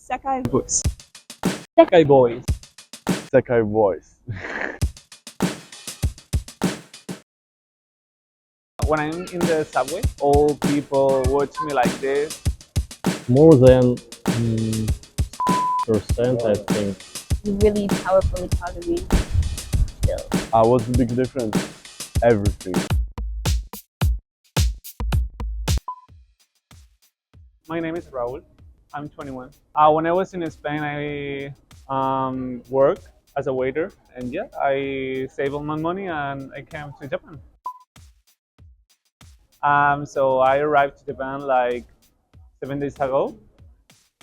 Sekai Boys. Sekai Boys. Sekai Boys. When I'm in the subway, all people watch me like this. More than percent, I think. Really powerful photography still. What's the big difference? Everything. My name is Raul. I'm 21. When I was in Spain, I worked as a waiter, and yeah, I saved all my money and I came to Japan. So I arrived to Japan like 7 days ago,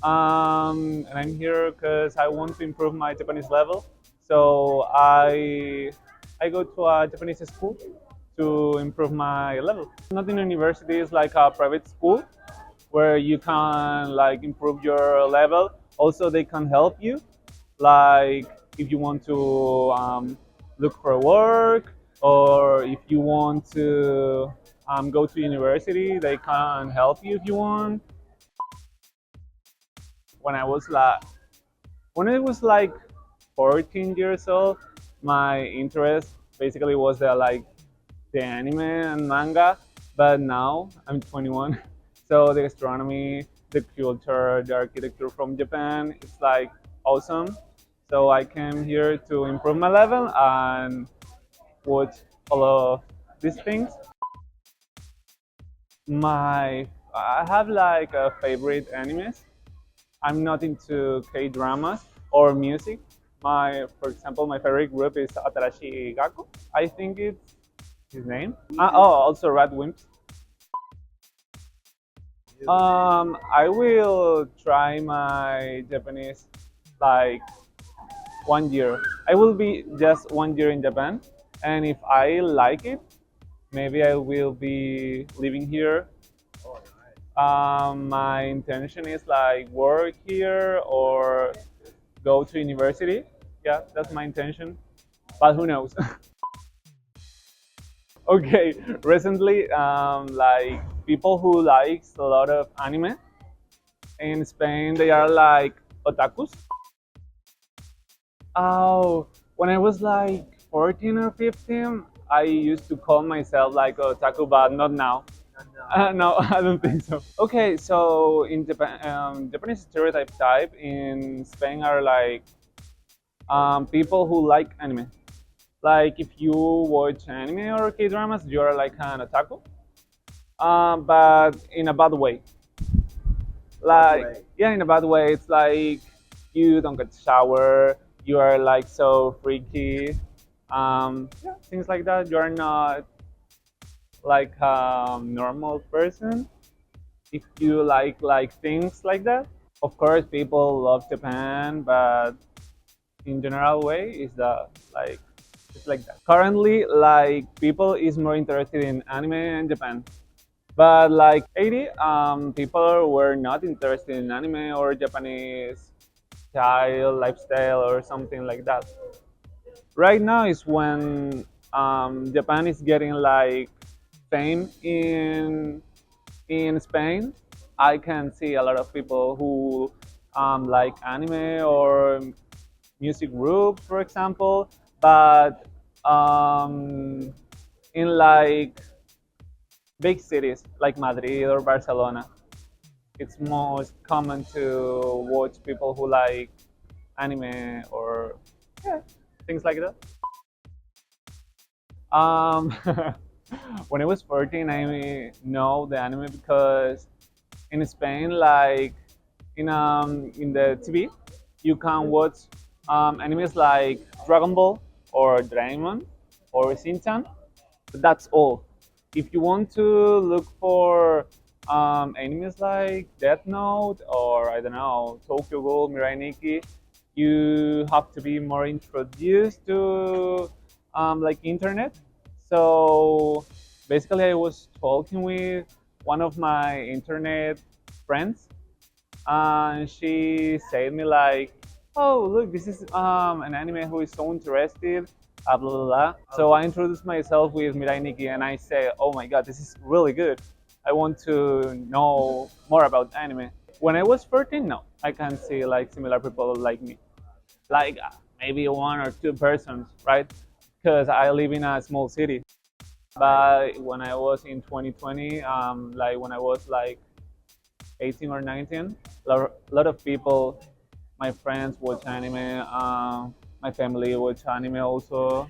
and I'm here because I want to improve my Japanese level. So I go to a Japanese school to improve my level. Not in university, it's like a private school where you can like improve your level. Also, they can help you, like if you want to look for work, or if you want to go to university, they can help you if you want. When I was like 14 years old, my interest basically was the anime and manga. But now I'm 21, so the gastronomy, the culture, the architecture from Japan, it's like awesome. So I came here to improve my level and watch all of these things. I have like a favorite animes. I'm not into K-dramas or music. For example, my favorite group is Atarashi Gakko. I think it's his name. Also Rat Wimps. I will try my Japanese like 1 year. I will be just 1 year in Japan, and if I like it, maybe I will be living here. My intention is like work here or go to university. Yeah, that's my intention, but who knows? Okay, recently, like people who likes a lot of anime in Spain, they are like otakus. Oh, when I was like 14 or 15, I used to call myself like otaku, but not now. No, I don't think so. Okay, so in Japan, Japanese stereotype type in Spain are like people who like anime. Like if you watch anime or K-dramas, you are like an otaku, but in a bad way. Like yeah, in a bad way. It's like you don't get to shower. You are like so freaky. Yeah, things like that. You are not like a normal person if you like things like that. Of course, people love Japan, but in general way, is that like it's like that. Currently, like people is more interested in anime in Japan, but like 80 people were not interested in anime or Japanese style, lifestyle, or something like that. Right now is when Japan is getting like fame in Spain. I can see a lot of people who like anime or music groups, for example, but in like big cities like Madrid or Barcelona, it's most common to watch people who like anime or yeah, things like that. When I was 14, I know the anime because in Spain, like in the TV, you can watch animes like Dragon Ball or Doraemon or Shin-chan. But that's all. If you want to look for animes like Death Note or I don't know Tokyo Ghoul, Mirai Nikki, you have to be more introduced to like internet. So basically, I was talking with one of my internet friends, and she said me like, "Oh, look, this is an anime who is so interested." Blah blah blah. So I introduced myself with Mirai Nikki, and I say, "Oh my God, this is really good. I want to know more about anime." When I was 14, no. I can see like similar people like me, like maybe one or two persons, right? Because I live in a small city. But when I was in 2020, like when I was like 18 or 19, a lot of people, my friends watch anime, my family watch anime also.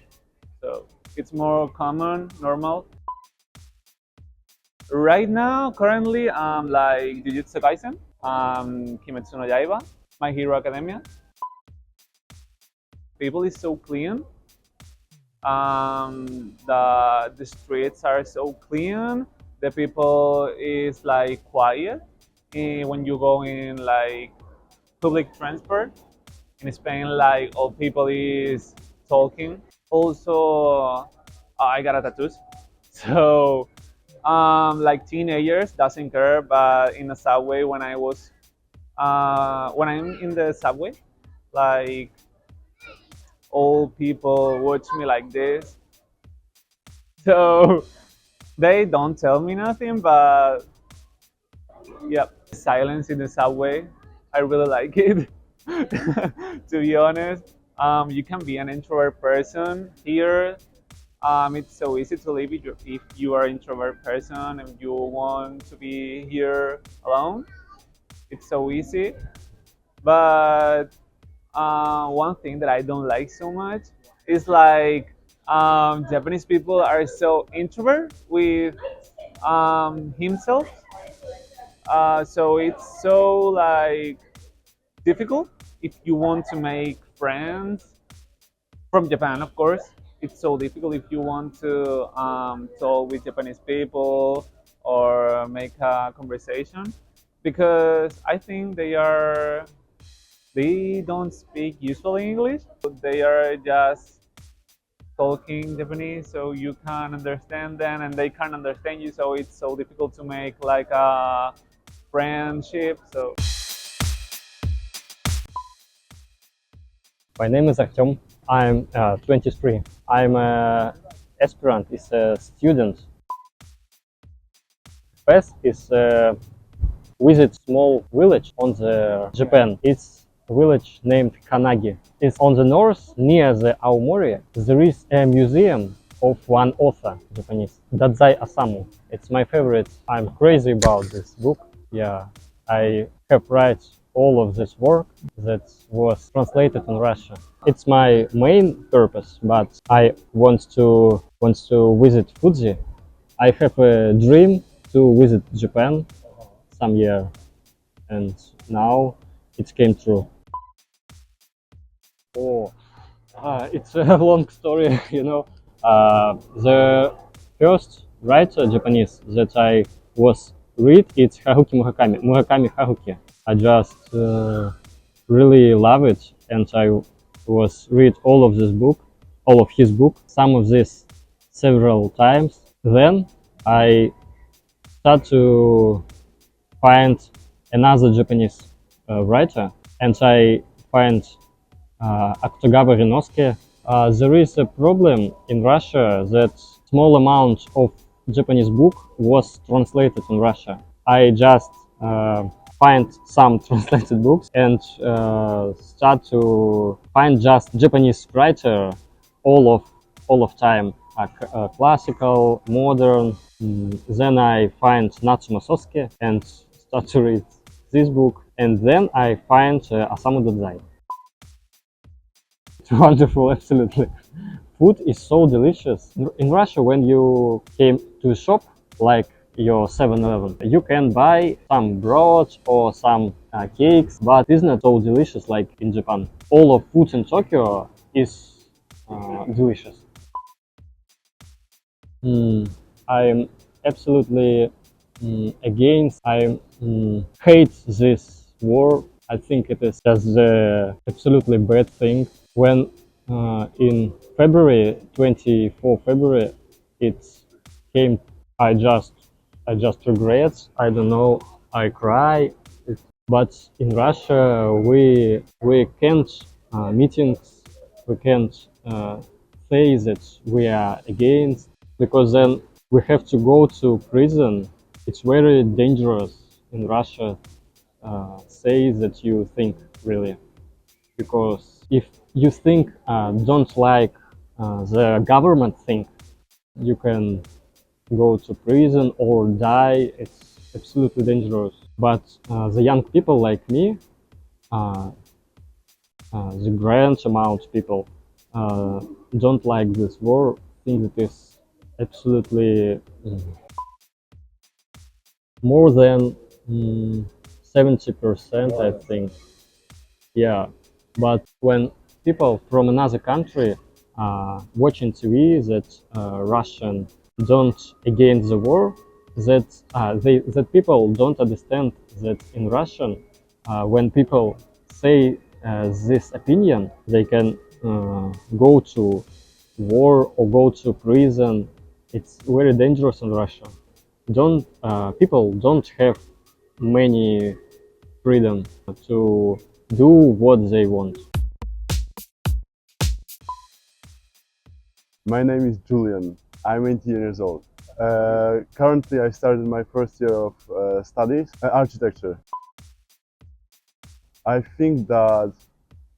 So it's more common, normal. Right now, currently, like Jujutsu Kaisen, Kimetsu no Yaiba, My Hero Academia. People is so clean. The streets are so clean. The people is like quiet. When you go in like public transport in Spain, like all people is talking. Also, I got a tattoos, so like teenagers doesn't care. But in the subway, when I'm in the subway, like all people watch me like this, so they don't tell me nothing. But yeah, silence in the subway, I really like it. To be honest, you can be an introvert person here. It's so easy to live if you are an introvert person and you want to be here alone. It's so easy. But one thing that I don't like so much is like Japanese people are so introvert with himself. So it's so like difficult if you want to make friends from Japan, of course. It's so difficult if you want to talk with Japanese people or make a conversation because I think they don't speak usually English. They are just talking Japanese, so you can understand them and they can understand you. So it's so difficult to make like a friendship. So My name is Artyom. I'm 23. I'm an aspirant, is a student. First is visit small village on the Japan. It's a village named Kanagi. It's on the north near the Aomori. There is a museum of one author, Japanese, Dazai Osamu. It's my favorite. I'm crazy about this book. Yeah, I have read all of this work that was translated in Russia. It's my main purpose, but I want to visit Fuji. I have a dream to visit Japan some year, and now it came true. Oh, it's a long story, you know. The first writer Japanese that I was read it's Haruki Murakami Haruki. I just really love it, and I was read all of his book, some of this several times. Then I start to find another Japanese writer, and I find Akutagawa Rinosuke. There is a problem in Russia that small amount of Japanese book was translated in Russia. I just find some translated books and start to find just Japanese writer all of time, classical, modern. Then I find Natsume Sosuke and start to read this book, and then I find Osamu Dazai. It's wonderful, absolutely. Food is so delicious. In Russia, when you came to a shop like your 7-Eleven, you can buy some broad or some cakes, but it's not so delicious like in Japan. All of food in Tokyo is delicious. I'm absolutely against. I hate this war. I think it is just the absolutely bad thing. When in February, 24 February, it came, I just regret. I don't know. I cry. But in Russia, we can't meetings. We can't say that we are against, because then we have to go to prison. It's very dangerous in Russia say that you think really, because if you think don't like the government think, you can go to prison or die. It's absolutely dangerous. But the young people like me, the grand amount of people don't like this war. Think that is absolutely more than 70%, I think. Yeah, but when people from another country watching TV that Russian don't against the war, that people don't understand that in Russian, when people say this opinion, they can go to war or go to prison. It's very dangerous in Russia. Don't people don't have many freedom to do what they want. My name is Julian. I'm 18 years old. Currently, I started my first year of studies, architecture. I think that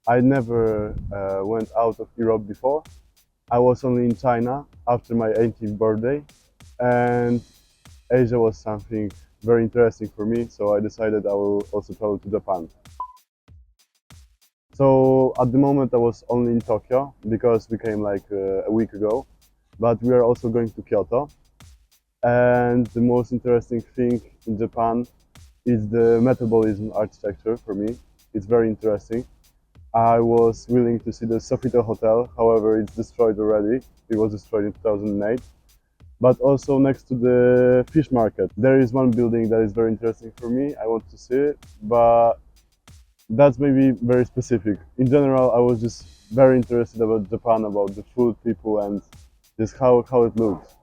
I never went out of Europe before. I was only in China after my 18th birthday, and Asia was something very interesting for me, so I decided I will also travel to Japan. So at the moment I was only in Tokyo because we came like a week ago, but we are also going to Kyoto. And the most interesting thing in Japan is the metabolism architecture for me. It's very interesting. I was willing to see the Sofitel Hotel, however it's destroyed already. It was destroyed in 2008. But also next to the fish market, there is one building that is very interesting for me. I want to see it, but that's maybe very specific. In general, I was just very interested about Japan, about the food, people, and just how it looks.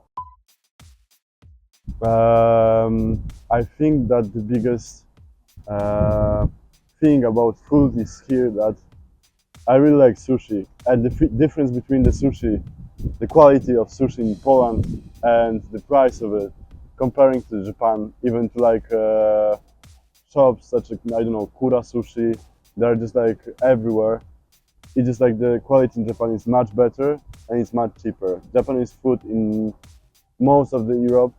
I think that the biggest thing about food is here that I really like sushi, and the difference between the sushi, the quality of sushi in Poland and the price of it, comparing to Japan, even to like shops such as, I don't know, Kura sushi, they're just like everywhere. It's just like the quality in Japan is much better and it's much cheaper. Japanese food in most of the Europe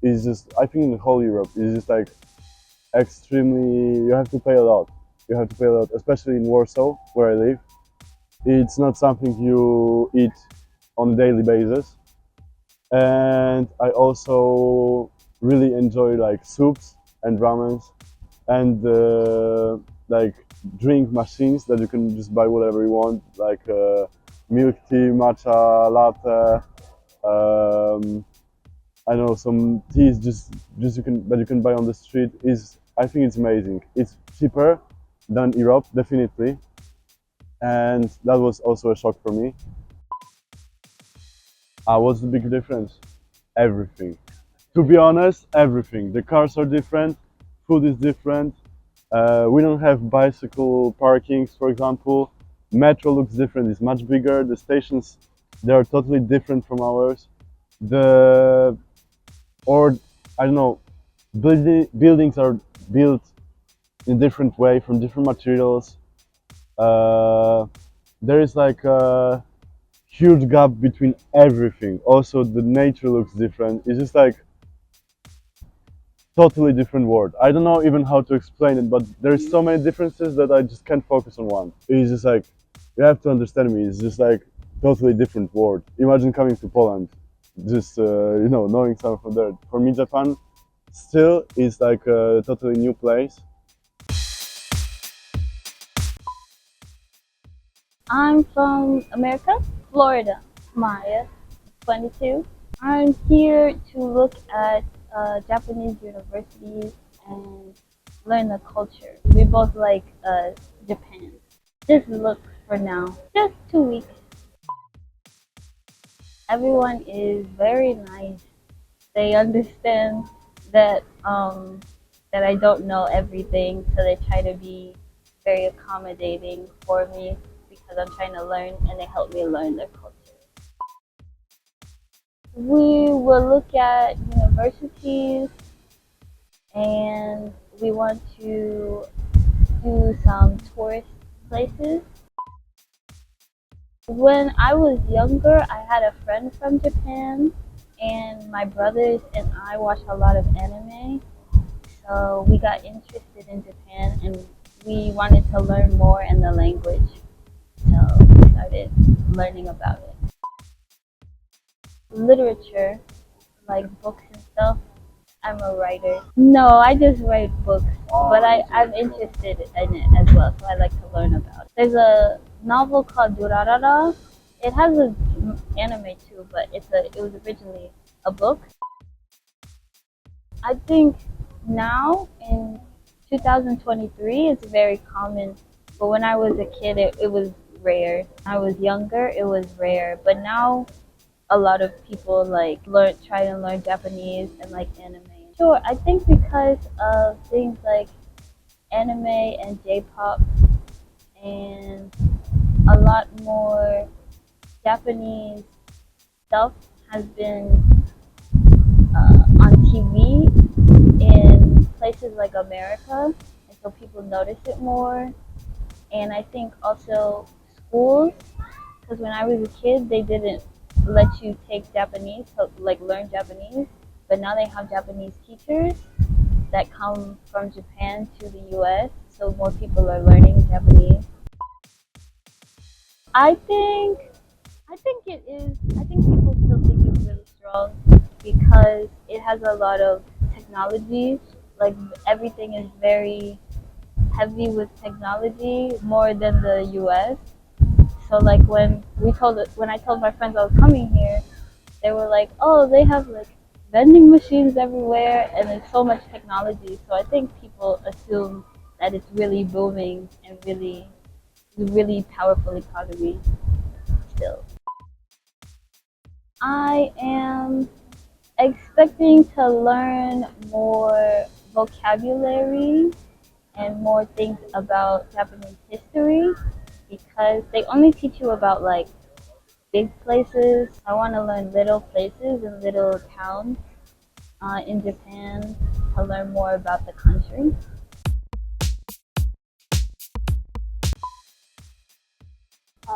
is just, I think in the whole Europe, is just like extremely, you have to pay a lot. You have to pay a lot, especially in Warsaw, where I live. It's not something you eat on a daily basis. And I also really enjoy like soups and ramens and like drink machines that you can just buy whatever you want, like milk tea, matcha, latte, I know some teas just that you can buy on the street. Is, I think it's amazing. It's cheaper than Europe, definitely, and that was also a shock for me. What's the big difference? Everything. To be honest, everything. The cars are different, food is different. We don't have bicycle parkings, for example. Metro looks different, it's much bigger. The stations, they are totally different from ours. Or I don't know, buildings are built in a different way from different materials. There is like a huge gap between everything. Also, the nature looks different. It's just like totally different world. I don't know even how to explain it, but there's so many differences that I just can't focus on one. It's just like, you have to understand me. It's just like totally different world. Imagine coming to Poland, just you know, knowing someone from there. For me, Japan still is like a totally new place. I'm from America, Florida. Maya, 22. I'm here to look at Japanese universities and learn the culture. We both like Japan. Just look for now. Just 2 weeks. Everyone is very nice. They understand that that I don't know everything, so they try to be very accommodating for me because I'm trying to learn, and they help me learn their culture. We will look at universities and we want to do some tourist places. When I was younger, I had a friend from Japan, and my brothers and I watched a lot of anime. So we got interested in Japan, and we wanted to learn more in the language. So we started learning about it. Literature, like books and stuff. I'm a writer. No, I just write books, but I'm interested in it as well, so I like to learn about it. There's a novel called Durarara. It has an anime too, but it was originally a book. I think now in 2023 it's very common, but when I was a kid it was rare. When I was younger it was rare, but now a lot of people like try to learn Japanese and like anime. Sure, I think because of things like anime and J-pop and a lot more Japanese stuff has been on TV in places like America, and so people notice it more. And I think also schools, because when I was a kid they didn't let you take Japanese, so like learn Japanese, but now they have Japanese teachers that come from Japan to the US, so more people are learning Japanese. I think it is. I think people still think it's really strong because it has a lot of technology. Like everything is very heavy with technology, more than the US. So like when I told my friends I was coming here, they were like, "Oh, they have like vending machines everywhere, and there's so much technology." So I think people assume that it's really booming and really powerful economy still. I am expecting to learn more vocabulary and more things about Japanese history because they only teach you about like big places. I want to learn little places and little towns in Japan to learn more about the country.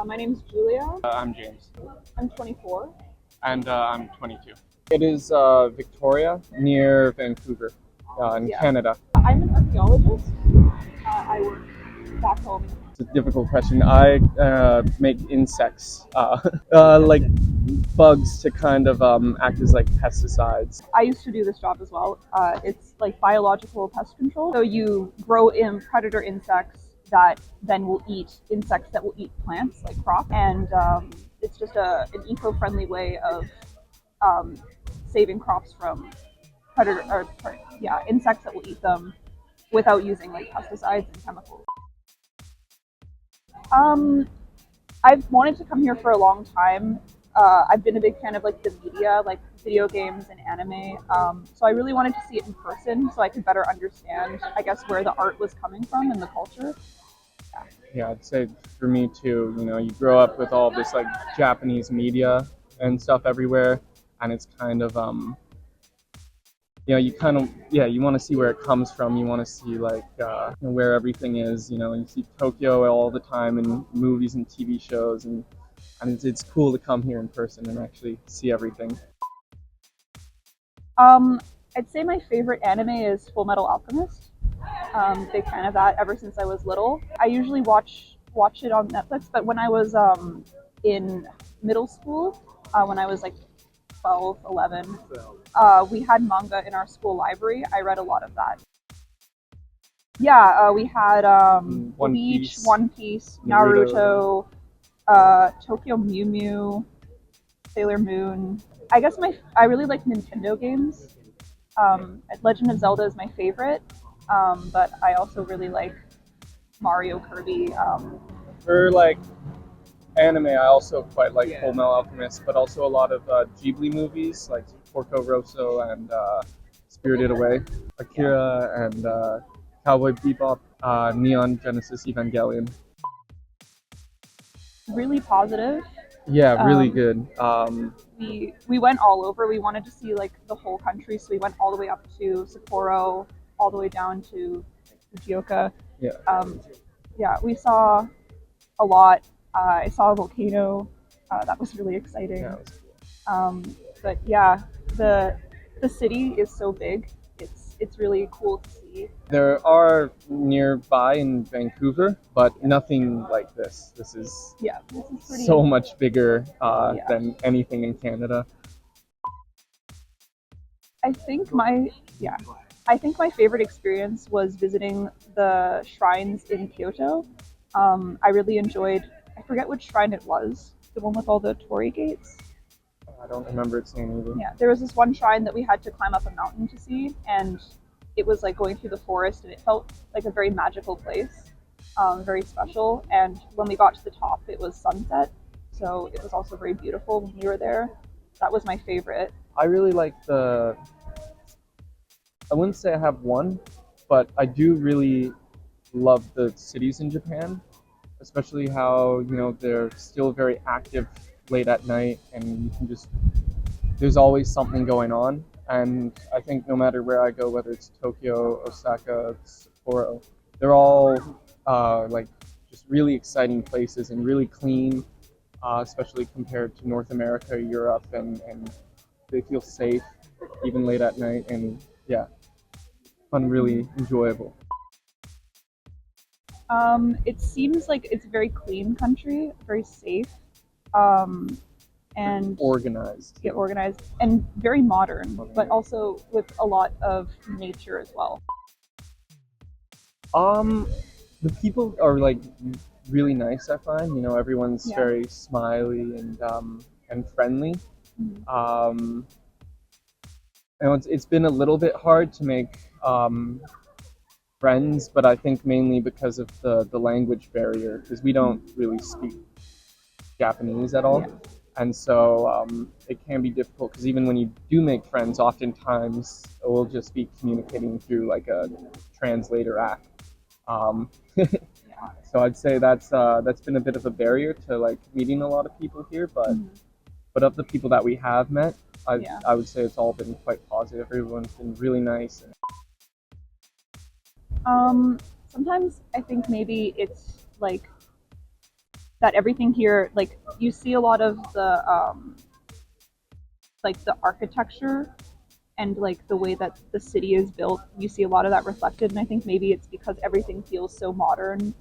My name's Julia. I'm James. I'm 24. And I'm 22. It is Victoria, near Vancouver, in Yeah. Canada. I'm an archaeologist. I work back home. It's a difficult question. I make insects, like bugs, to kind of act as like pesticides. I used to do this job as well. It's like biological pest control. So you grow in predator insects that then will eat insects that will eat plants like crops, and it's just an eco-friendly way of saving crops from insects that will eat them without using like pesticides and chemicals. I've wanted to come here for a long time. I've been a big fan of like the media, like video games and anime. So I really wanted to see it in person so I could better understand, I guess, where the art was coming from and the culture. Yeah, I'd say for me too. You know, you grow up with all this like Japanese media and stuff everywhere, and it's kind of you want to see where it comes from. You want to see like where everything is. You know, you see Tokyo all the time in movies and TV shows, and it's cool to come here in person and actually see everything. I'd say my favorite anime is Full Metal Alchemist. Big fan of that ever since I was little. I usually watch it on Netflix, but when I was in middle school, when I was like 12, 11, we had manga in our school library. I read a lot of that. Yeah, we had One Bleach, Piece, One Piece, Naruto, Tokyo Mew Mew, Sailor Moon. I guess I really like Nintendo games. Legend of Zelda is my favorite, but I also really like Mario, Kirby. For like anime, I also quite like Full Metal Alchemist, but also a lot of Ghibli movies like Porco Rosso and Spirited Away, Akira and Cowboy Bebop, Neon Genesis Evangelion. Really positive. Yeah, really good. We went all over. We wanted to see like the whole country, so we went all the way up to Sapporo, all the way down to Fukuoka. Yeah. Yeah, we saw a lot. I saw a volcano. That was really exciting. Yeah, it was cool. But yeah, the city is so big. It's really cool to see. There are nearby in Vancouver, but nothing like this. This is Yeah, this is pretty. so much bigger Yeah. than anything in Canada. I think my favorite experience was visiting the shrines in Kyoto. I really enjoyed. I forget which shrine it was. The one with all the torii gates. I don't remember its name either. Yeah, there was this one shrine that we had to climb up a mountain to see, and it was like going through the forest, and it felt like a very magical place, very special. And when we got to the top, it was sunset, so it was also very beautiful when we were there. That was my favorite. I really like I wouldn't say I have one, but I do really love the cities in Japan, especially how, you know, they're still very active late at night, and you can just, there's always something going on. And I think no matter where I go, whether it's Tokyo, Osaka, Sapporo, they're all like just really exciting places and really clean, especially compared to North America, Europe, and they feel safe even late at night, and yeah, fun, really enjoyable. It seems like it's a very clean country, very safe, and Organized. get organized and very modern, but also with a lot of nature as well. The people are like really nice, I find. You know, everyone's Yeah. very smiley and friendly. You know, it's been a little bit hard to make friends, but I think mainly because of the language barrier, because we don't really speak Japanese at all. Yeah. And so it can be difficult, because even when you do make friends, oftentimes we'll just be communicating through like a translator app. So I'd say that's been a bit of a barrier to like meeting a lot of people here, but of the people that we have met, I would say it's all been quite positive. Everyone's been really nice. Sometimes I think maybe it's like that everything here, like you see a lot of the like the architecture and like the way that the city is built, you see a lot of that reflected, and I think maybe it's because everything feels so modern,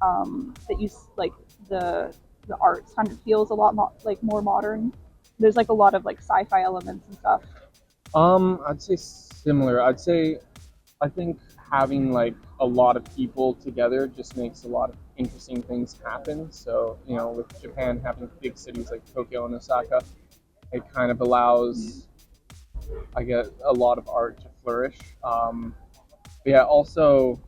that you like the art kind of feels a lot like more modern. There's like a lot of like sci-fi elements and stuff. I'd say similar. I think having like a lot of people together just makes a lot of interesting things happen. So, you know, with Japan having big cities like Tokyo and Osaka, it kind of allows, I guess, a lot of art to flourish. But yeah, also,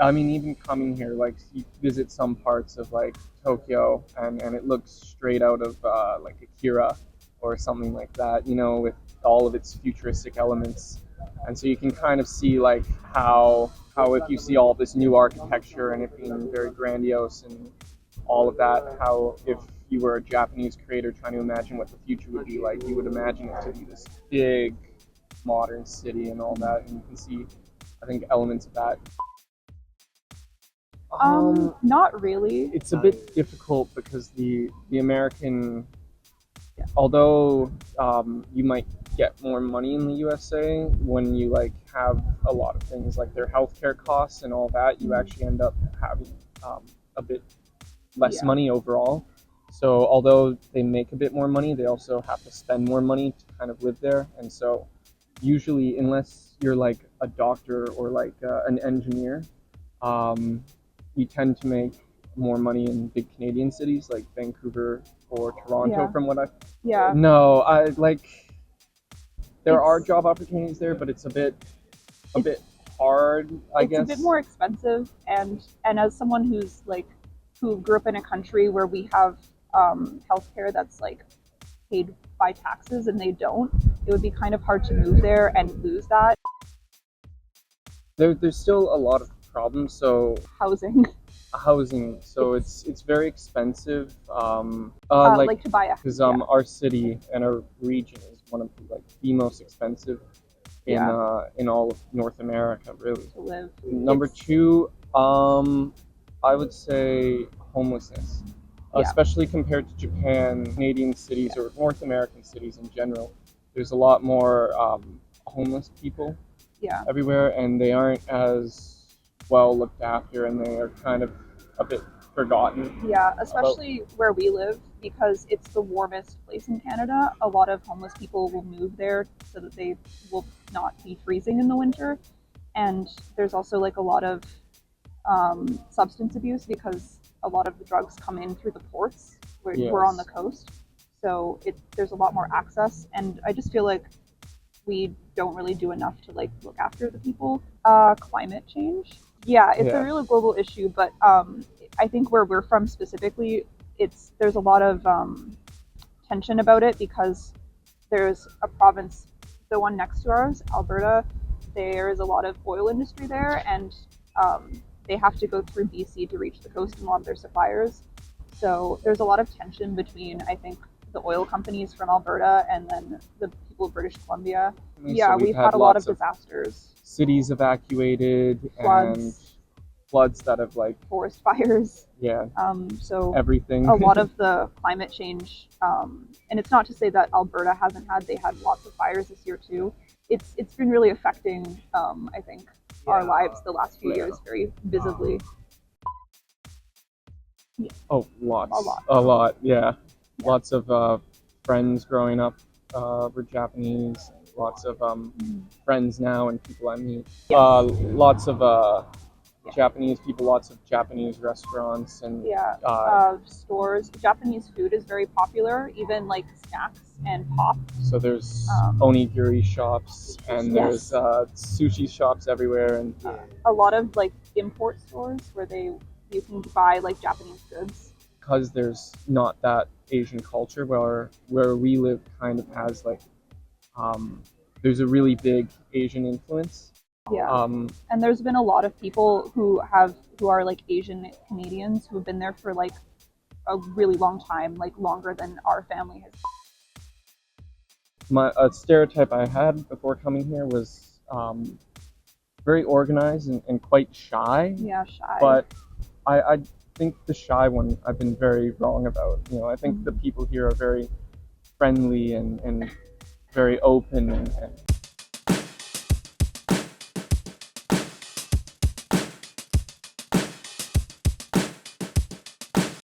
I mean, even coming here, like you visit some parts of like Tokyo, and it looks straight out of like Akira or something like that, you know, with all of its futuristic elements. And so you can kind of see like how if you see all this new architecture and it being very grandiose and all of that, how if you were a Japanese creator trying to imagine what the future would be like, you would imagine it to be this big modern city and all that, and you can see, I think, elements of that. Not really. It's a bit difficult because the American, although you might get more money in the USA, when you like have a lot of things like their healthcare costs and all that, you actually end up having a bit less money overall. So although they make a bit more money, they also have to spend more money to kind of live there. And so usually, unless you're like a doctor or like an engineer, you tend to make more money in big Canadian cities like Vancouver or Toronto, from what I've... No, I like... There are job opportunities there, but it's a bit hard, I guess. It's a bit more expensive, and as someone who grew up in a country where we have healthcare that's like paid by taxes and they don't, it would be kind of hard to move there and lose that. There's still a lot of problems. So Housing. So it's very expensive. Like to buy a because our city and our region is one of the most expensive in all of North America, really. to live. Number It's- two, I would say homelessness, Yeah. especially compared to Japan, Canadian cities, or North American cities in general. There's a lot more homeless people Yeah. everywhere, and they aren't as well looked after, and they are kind of a bit forgotten. Yeah, especially where we live, because it's the warmest place in Canada. A lot of homeless people will move there so that they will not be freezing in the winter. And there's also like a lot of substance abuse because a lot of the drugs come in through the ports. We're on the Yes. coast, so there's a lot more access. And I just feel like we don't really do enough to like look after the people. Climate change. Yeah, it's Yeah. a really global issue, but I think where we're from specifically, there's a lot of tension about it because there's a province, the one next to ours, Alberta. There is a lot of oil industry there, and they have to go through BC to reach the coast in a lot of their suppliers. So there's a lot of tension between, I think, the oil companies from Alberta and then the people of British Columbia. Yeah, So we've had a lot of lots disasters, cities evacuated and floods, floods that have like forest fires. yeah So everything. a lot of the climate change, and it's not to say that Alberta hasn't had, they had lots of fires this year too. It's been really affecting, I think, our lives the last few years very visibly. Oh, lots. A lot. A lot, yeah. Yeah. Lots of friends growing up were Japanese. Lots of friends now and people I meet. Lots of Japanese people, lots of Japanese restaurants and Yeah, stores. Japanese food is very popular, even like snacks and pop. so there's um, onigiri shops and Yes. there's sushi shops everywhere and A lot of like import stores where you can buy like Japanese goods. because there's not that Asian culture where we live kind of has like there's a really big Asian influence. Yeah. Um, And there's been a lot of people who are like Asian Canadians who have been there for like a really long time, like longer than our family has. a stereotype I had before coming here was very organized and quite shy. Yeah, shy. But I think the shy one I've been very wrong about. You know, I think the people here are very friendly and very open and